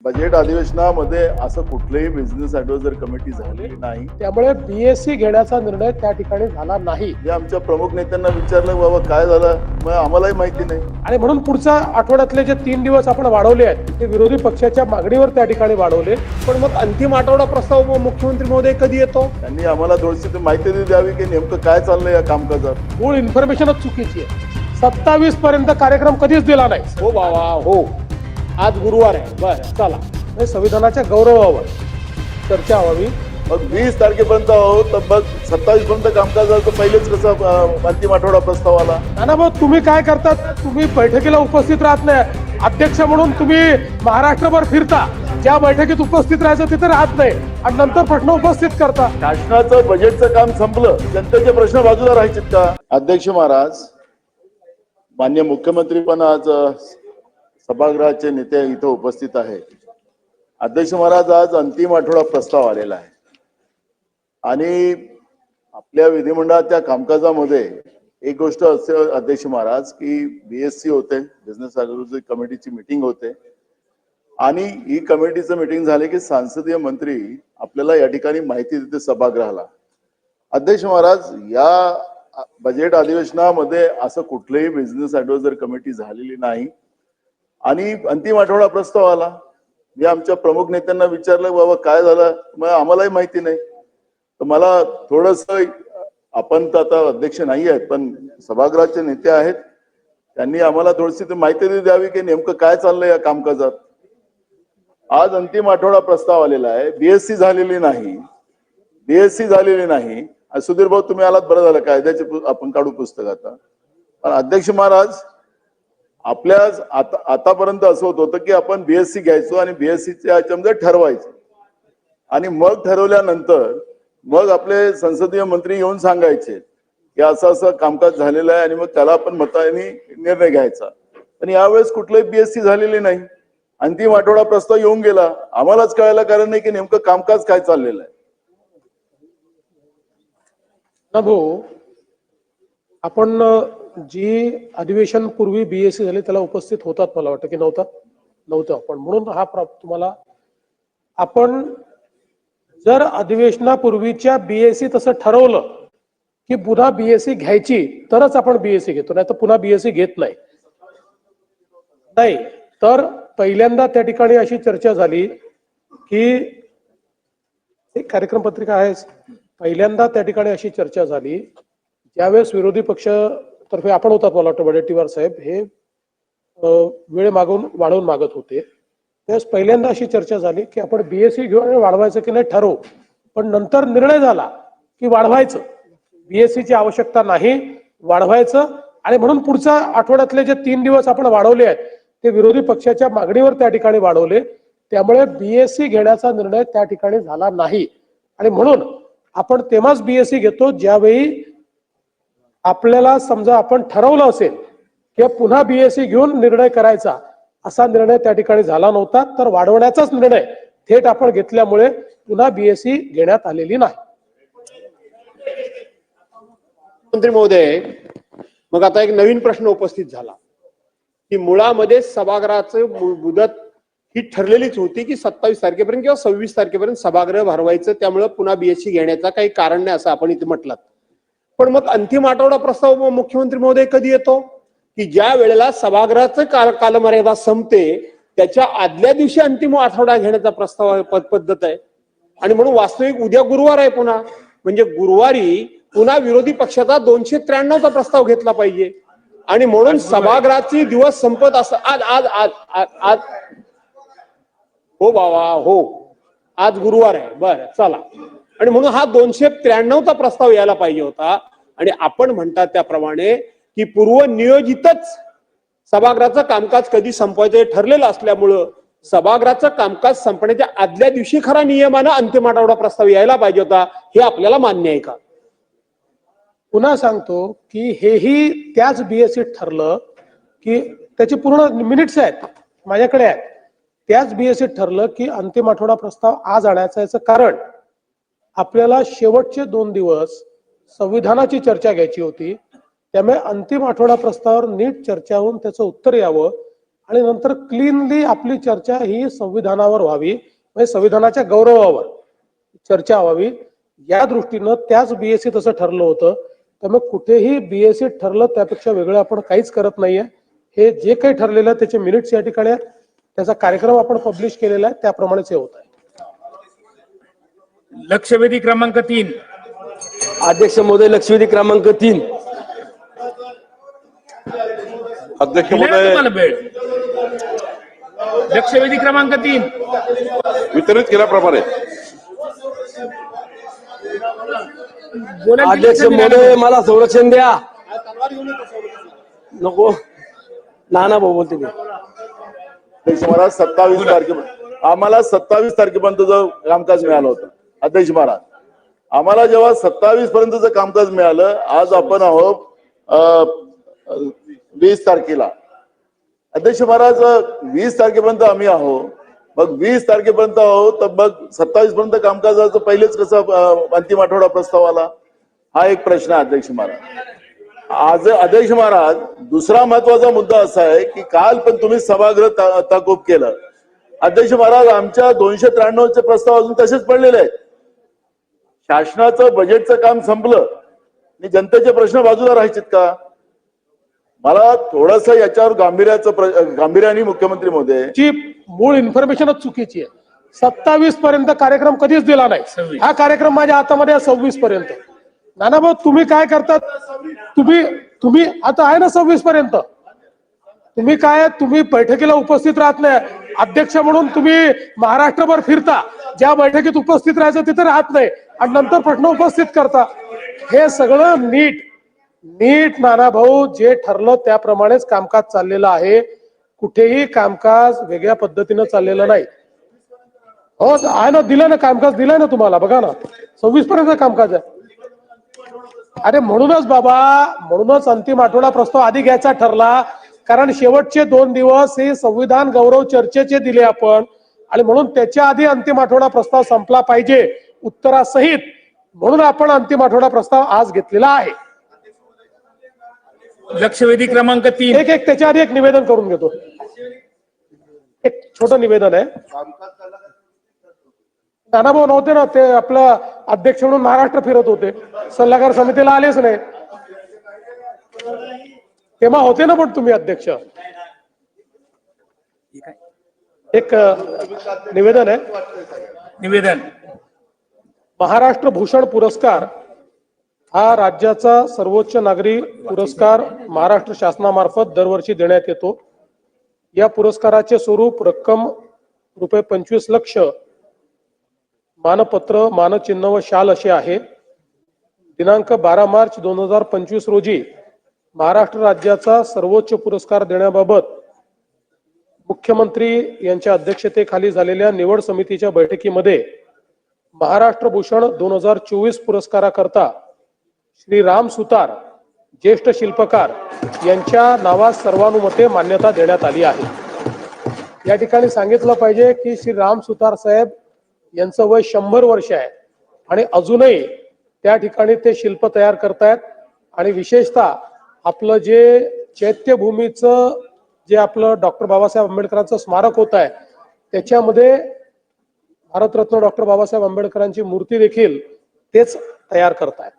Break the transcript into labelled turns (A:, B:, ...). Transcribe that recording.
A: Budget अधिवेशनामध्ये असं कुठलेही बिझनेस ऍडवायझर कमिटी झालेली नाही.
B: त्यामुळे बीएससी घेण्याचा निर्णय त्या ठिकाणी झाला नाही
A: जे आमच्या प्रमुख नेत्यांना विचारलं बाबा काय झालं, मग आम्हालाही माहिती नाही.
B: आणि म्हणून पुढच्या आठवड्यातले जे 3 दिवस आपण वाढवले आहेत ते विरोधी पक्षाच्या मागणीवर त्या ठिकाणी वाढवले.
C: पण मग अंतिम आठवडा प्रस्ताव मुख्यमंत्री महोदय कधी येतो?
A: त्यांनी आम्हाला थोडीशी माहिती द्यावी की नेमकं काय चाललंय या कामकाजात.
B: मूळ इन्फॉर्मेशनच चुकीची आहे. 27 पर्यंत कार्यक्रम कधीच दिला नाही.
C: हो बाबा हो, आज गुरुवार आहे. बरं चला,
B: हे संविधानाच्या गौरवावर चर्चा व्हावी.
A: मग 20 तारखेपर्यंत आहोत, तर मग 27 पर्यंत कामकाजाचं पहिलेच कसं अंतिम आठवडा प्रस्ताव आला.
B: नाना भाऊ, तुम्ही काय करतात? तुम्ही बैठकीला उपस्थित राहत नाही. अध्यक्ष म्हणून तुम्ही महाराष्ट्रभर फिरता, ज्या बैठकीत उपस्थित राहायचं तिथे राहत नाही आणि नंतर प्रश्न उपस्थित करता.
A: शासनाचं बजेटचं काम संपलं, जनतेचे प्रश्न बाजूला राहायचेत का? अध्यक्ष महाराज, माननीय मुख्यमंत्री पण आज सभागृहाचे नेते इथं उपस्थित आहेत. अध्यक्ष महाराज, आज अंतिम आठवडा प्रस्ताव आलेला आहे आणि आपल्या विधिमंडळाच्या कामकाजामध्ये एक गोष्ट असे अध्यक्ष महाराज की बीएससी होते, बिझनेस ऍडव्हायझरी कमिटीची मीटिंग होते आणि ही कमिटीचं मीटिंग झाले की संसदीय मंत्री आपल्याला या ठिकाणी माहिती देते सभागृहाला. अध्यक्ष महाराज, या बजेट अधिवेशनामध्ये असं कुठलेही बिझनेस ऍडव्हायझर कमिटी झालेली नाही आणि अंतिम आठवडा प्रस्ताव आला. मी आमच्या प्रमुख नेत्यांना विचारलं बाबा काय झालं, मग आम्हालाही माहिती नाही. तर मला थोडस, आपण तर आता अध्यक्ष नाही आहेत पण सभागृहाचे नेते आहेत, त्यांनी आम्हाला थोडीशी माहिती द्यावी की नेमकं काय चाललंय या कामकाजात. आज अंतिम आठवडा प्रस्ताव आलेला आहे. बीएससी झालेली नाही. सुधीर भाऊ, तुम्ही आलात, बरं झालं. कायद्याचे आपण काढू पुस्तक आता. पण अध्यक्ष महाराज, आपल्या आतापर्यंत असं होत होतं की आपण बीएससी घ्यायचो आणि बीएससीच्या याच्यामध्ये ठरवायचं आणि मग ठरवल्यानंतर मग आपले संसदीय मंत्री येऊन सांगायचे की असं असं कामकाज झालेलं आहे आणि मग त्याला आपण मताने निर्णय घ्यायचा. पण यावेळेस कुठलंही बीएससी झालेली नाही. अंतिम आठवडा प्रस्ताव येऊन गेला, आम्हालाच कळायला कारण नाही की नेमकं कामकाज काय चाललेलं आहे.
B: ना भाऊ, आपण जी अधिवेशन पूर्वी बीएससी झाली त्याला उपस्थित होतात, मला वाटतं की नव्हतं आपण, म्हणून हा तुम्हाला, आपण जर अधिवेशनापूर्वीच्या बीएससी तसं ठरवलं की पुन्हा बीएससी घ्यायची तरच आपण बीएससी घेतो, नाही तर पुन्हा बीएससी घेत नाही. तर पहिल्यांदा त्या ठिकाणी अशी चर्चा झाली की एक कार्यक्रम पत्रिका आहे. पहिल्यांदा त्या ठिकाणी अशी चर्चा झाली ज्यावेळेस विरोधी पक्ष तर्फे आपण होतात, मला वाटतं वडेट्टीवार साहेब हे वेळ वाढवून मागत होते. त्यावेळेस पहिल्यांदा अशी चर्चा झाली की आपण बीएससी घेऊ आणि वाढवायचं की नाही ठरवू. पण नंतर निर्णय झाला की वाढवायचं, बीएससीची आवश्यकता नाही, वाढवायचं. आणि म्हणून पुढच्या आठवड्यातले जे 3 दिवस आपण वाढवले आहेत ते विरोधी पक्षाच्या मागणीवर त्या ठिकाणी वाढवले. त्यामुळे बीएससी घेण्याचा निर्णय त्या ठिकाणी झाला नाही आणि म्हणून आपण तेव्हाच बीएससी घेतो ज्यावेळी आपल्याला समजा आपण ठरवलं असेल की पुन्हा बीएससी घेऊन निर्णय करायचा. असा निर्णय त्या ठिकाणी झाला नव्हता, तर वाढवण्याचाच निर्णय थेट आपण घेतल्यामुळे पुन्हा बीएससी घेण्यात आलेली नाही.
C: मंत्री महोदय, मग आता एक नवीन प्रश्न उपस्थित झाला की मुळामध्ये सभागृहाचं मुदत ही ठरलेलीच होती की 27 तारखेपर्यंत किंवा 26 तारखेपर्यंत सभागृह भरवायचं, त्यामुळे पुन्हा बीएससी घेण्याचा काही कारण नाही असं आपण इथे म्हटलं. पण मग अंतिम आठवडा प्रस्ताव मुख्यमंत्री महोदय कधी येतो? की ज्या वेळेला सभागृहाचं कालमर्यादा संपते त्याच्या आदल्या दिवशी अंतिम आठवडा घेण्याचा प्रस्ताव पद्धत आहे. आणि म्हणून वास्तविक उद्या गुरुवार आहे पुन्हा, म्हणजे गुरुवारी पुन्हा विरोधी पक्षाचा 293चा प्रस्ताव घेतला पाहिजे. आणि म्हणून सभागृहाची दिवस संपत असं आज हो बाबा हो, आज गुरुवार आहे. बरं चला, आणि म्हणून हा 293चा प्रस्ताव यायला पाहिजे होता. आणि आपण म्हणतात त्याप्रमाणे की पूर्वनियोजितच सभागृहाचं कामकाज कधी संपवायचं ठरलेलं असल्यामुळं सभागृहाचं कामकाज संपण्याच्या आदल्या दिवशी खरा नियमानं अंतिम आठवडा प्रस्ताव यायला पाहिजे होता. हे आपल्याला मान्य आहे का?
B: पुन्हा सांगतो की हेही त्याच बीएससी ठरलं की त्याची पूर्ण मिनिट्स आहेत माझ्याकडे आहेत. त्याच बीएससी ठरलं की अंतिम आठवडा प्रस्ताव आज आणायचा. याचं कारण आपल्याला शेवटचे 2 दिवस संविधानाची चर्चा घ्यायची होती, त्यामुळे अंतिम आठवडा प्रस्तावावर नीट चर्चा होऊन त्याचं उत्तर यावं आणि नंतर क्लीनली आपली चर्चा ही संविधानावर व्हावी, म्हणजे संविधानाच्या गौरवावर चर्चा व्हावी, या दृष्टीनं त्याच बीएससी तसं ठरलं होतं. त्यामुळे कुठेही बीएससी ठरलं त्यापेक्षा वेगळं आपण काहीच करत नाहीये. हे जे काही ठरलेलं आहे त्याचे मिनिट्स या ठिकाणी आहेत, त्याचा कार्यक्रम आपण पब्लिश केलेला आहे, त्याप्रमाणेच हे होत आहे.
D: लक्षवेधी क्रमांक 3.
E: अध्यक्ष महोदय, लक्षवेधी क्रमांक 3.
F: अध्यक्ष
D: दिलाय ना
F: महोदय,
D: तुम्हाला वेळ. लक्षवेधी क्रमांक 3.
F: वितरित केल्याप्रमाणे
D: बोलायला
E: अध्यक्ष
D: दिलं नाही
E: महोदय,
D: ना.
E: मला संरक्षण द्या. नको, नाना भाऊ बोलते मी.
A: अध्यक्ष महाराज 27 तारखेपर्यंत आम्हाला 27 तारखेपर्यंतचं कामकाज मिळालं होतं. अध्यक्ष महाराज, आम्हाला जेव्हा 27 पर्यंतचं कामकाज मिळालं, आज आपण आहोत 20 तारखेला. अध्यक्ष महाराज, 20 तारखेपर्यंत आम्ही आहोत, मग 20 तारखेपर्यंत आहोत, तर मग 27 पर्यंत कामकाजाचं पहिलेच कसं अंतिम आठवडा प्रस्ताव आला, हा एक प्रश्न आहे. अध्यक्ष महाराज, आज अध्यक्ष महाराज, दुसरा महत्वाचा मुद्दा असा आहे की काल पण तुम्ही सभागृह तहकूब केलं. अध्यक्ष महाराज, आमच्या 293 प्रस्ताव अजून तसेच पडलेले आहेत. शासनाचं बजेटचं काम संपलं आणि जनतेचे प्रश्न बाजूला राहायचेत का? मला थोडस याच्यावर गांभीर्याने मुख्यमंत्री महोदय,
B: ची मूळ इन्फॉर्मेशनच चुकीची आहे. 27 पर्यंत कार्यक्रम कधीच दिला नाही.
D: 26.
B: हा कार्यक्रम माझ्या हातामध्ये आहे 26 पर्यंत. नानाभाऊ, तुम्ही काय करतात? तुम्ही आता आहे ना 26 पर्यंत. तुम्ही बैठकीला उपस्थित राहत नाही. अध्यक्ष म्हणून तुम्ही महाराष्ट्रभर फिरता, ज्या बैठकीत उपस्थित राहायचं तिथे राहत नाही आणि नंतर प्रश्न उपस्थित करता. हे सगळं नीट नानाभाऊ, जे ठरलं त्याप्रमाणेच कामकाज चाललेलं आहे. कुठेही कामकाज वेगळ्या पद्धतीनं चाललेलं नाही. हो आहे ना, दिलं ना कामकाज, दिलंय ना तुम्हाला, बघा ना 26 पर्यंत कामकाज आहे. अरे म्हणूनच बाबा, म्हणूनच अंतिम आठवडा प्रस्ताव आधी घ्यायचा ठरला, कारण शेवटचे 2 दिवस हे संविधान गौरव चर्चेचे दिले आपण, आणि म्हणून त्याच्या आधी अंतिम आठवडा प्रस्ताव संपला पाहिजे उत्तरासहित, म्हणून आपण अंतिम आठवडा प्रस्ताव आज घेतलेला आहे.
D: लक्षवेधी क्रमांक 3.
B: एक त्याच्या आधी एक निवेदन करून घेतो. एक छोटं निवेदन आहे. नानाभाऊ नव्हते ना, ते आपलं अध्यक्ष म्हणून महाराष्ट्र फिरत होते, सल्लागार समितीला आलेच नाही. तेव्हा होते ना पण तुम्ही अध्यक्ष. एक निवेदन आहे.
D: निवेदन.
B: महाराष्ट्र भूषण पुरस्कार हा राज्याचा सर्वोच्च नागरी पुरस्कार महाराष्ट्र शासनामार्फत दरवर्षी देण्यात येतो. या पुरस्काराचे स्वरूप रक्कम रुपये 25 लक्ष, मानपत्र, मानचिन्ह व शाल असे आहे. दिनांक 12 मार्च 2025 रोजी महाराष्ट्र राज्याचा सर्वोच्च पुरस्कार देण्याबाबत मुख्यमंत्री यांच्या अध्यक्षतेखाली झालेल्या निवड समितीच्या बैठकीमध्ये महाराष्ट्र भूषण 2024 पुरस्काराकरता श्री राम सुतार, ज्येष्ठ शिल्पकार यांच्या नावास सर्वानुमते मान्यता देण्यात आली आहे. या ठिकाणी सांगितलं पाहिजे की श्री राम सुतार साहेब यांचं वय 100 वर्ष आहे आणि अजूनही त्या ठिकाणी ते शिल्प तयार करतायत. आणि विशेषतः आपलं जे चैत्यभूमीचं जे आपलं डॉक्टर बाबासाहेब आंबेडकरांचं स्मारक होत आहे, त्याच्यामध्ये भारतरत्न डॉक्टर बाबासाहेब आंबेडकरांची मूर्ती देखील तेच तयार करतायत.